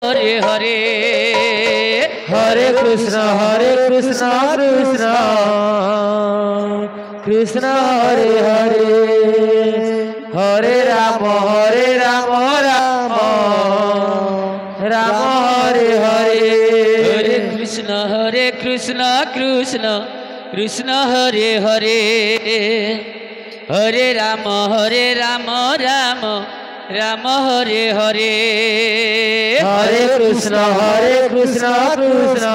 Hare Hare Hare Krishna Krishna Krishna Hare Hare Hare Ram Ram Ram Hare Hare Hare Krishna Krishna Krishna Hare Hare Hare Ram Ram Ram Hare Hare Hare Krishna Krishna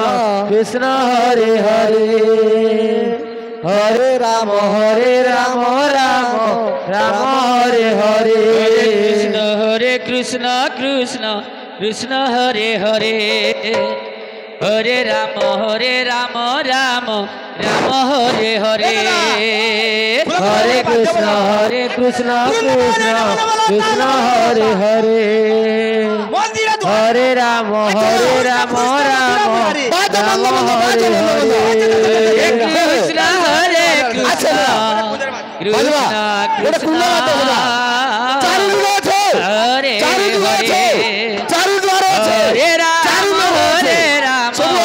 Krishna Hare Hare Hare Ram Ram Ram Hare Hare Hare Krishna Krishna Krishna Hare Hare Hare Ram Ram Ram Hare Hare Hare Krishna Krishna Krishna Hare Hare Hare Ram Ram Ram Hare Hare Krishna Hare Krishna Krishna Hare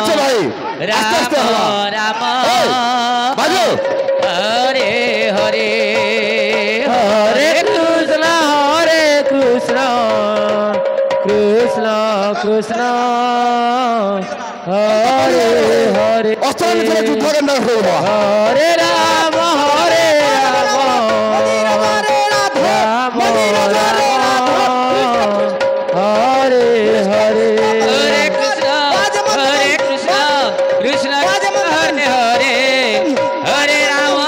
Hare Hare Ram Ram Hare Hare Hare Krishna Krishna Krishna Hare Hare Hare Ram Ram Hare Hare Hare Krishna Krishna Hare Hare Hare Ram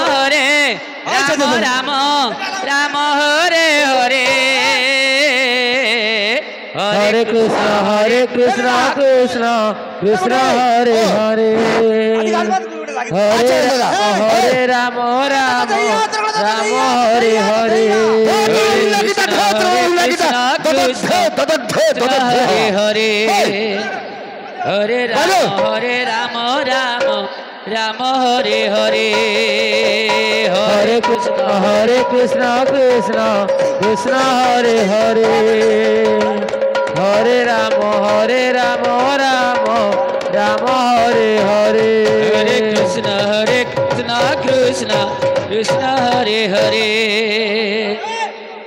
Ram Ram Hare Hare Hare Krishna Krishna Krishna Hare Hare Hare Ram Ram Hare Hare Hare Hare Hare Ram Ram Hare Hare Hare Krishna Krishna Krishna Hare Hare Hare Ram Ram Ram Hare Hare Hare Krishna Krishna Krishna Hare Hare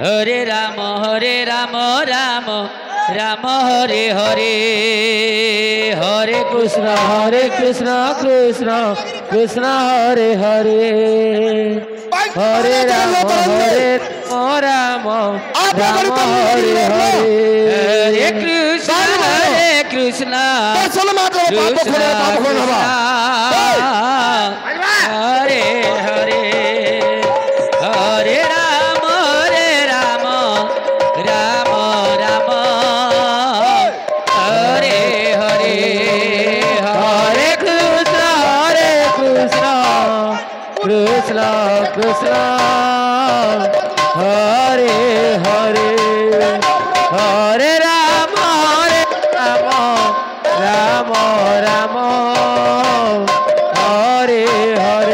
Hare Ram Ram Ram Hare Hare Hare Krishna Krishna Krishna Hare Hare Hare Ram Ram Hare Hare Hare Krishna Krishna Hare Hare Hare Ram Ram Ram Hare Hare Hare Krishna Krishna Krishna Hare Hare Hare Ram Ram Ram Hare Hare Hare Krishna Krishna Krishna Hare Hare Hare Ram Ram Ram Hare Hare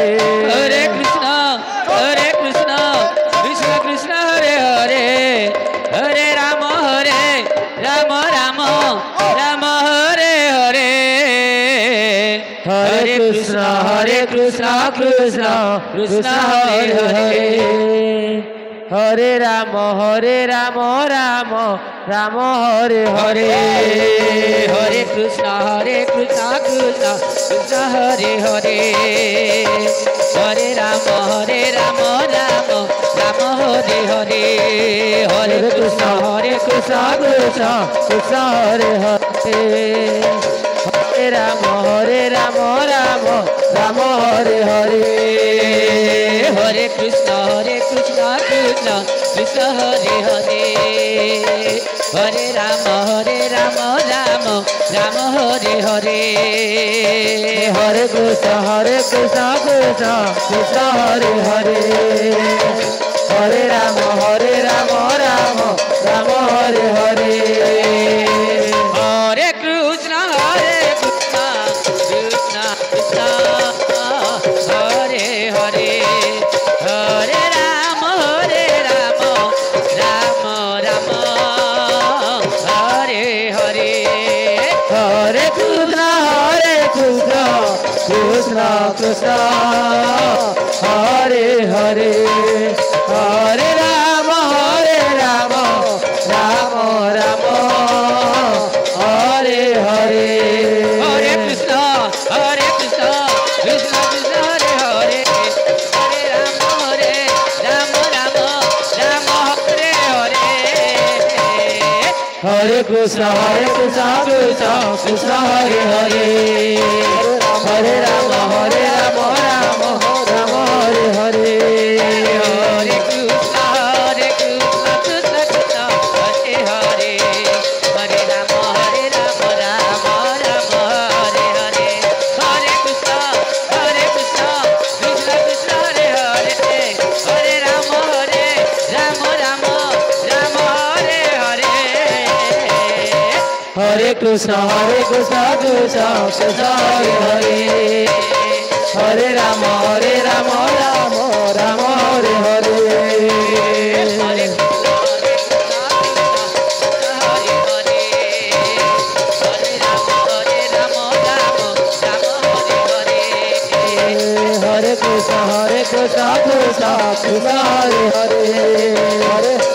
Hare Krishna Krishna Krishna Hare Hare Hare Ram Ram Ram Hare Hare Hare Krishna Krishna Krishna Hare Hare Hare Ram Ram Ram Hare Hare Hare Krishna Krishna Krishna Hare Hare Hare Ram Ram Ram Hare Hare Hare Krishna Krishna Krishna Hare Hare Hare Ram Ram Hare Hare Hare Krishna Krishna Hare Hare Hare Ram Ram Hare Hare Hare Krishna Krishna Krishna Hare Hare Hare Ram Ram Ram Hare Hare Krishna Krishna Hare Hare Hare Rama Rama Rama Hare Hare Hare Krishna Krishna Krishna Hare Hare Hare Rama Rama Rama Hare Hare Hare Krishna Krishna Krishna Hare Hare Hare Rama Rama Rama Hare Hare Hare Krishna Krishna Krishna Hare Hare Hare Rama Rama Rama Hare Hare Hare Krishna Krishna Krishna Hare Hare Hare Rama Rama Rama Hare Hare Hare Krishna Krishna Krishna Hare Hare Hare Rama Rama Rama Hare Hare Hare Hare Krishna Krishna Krishna Hare Hare Hare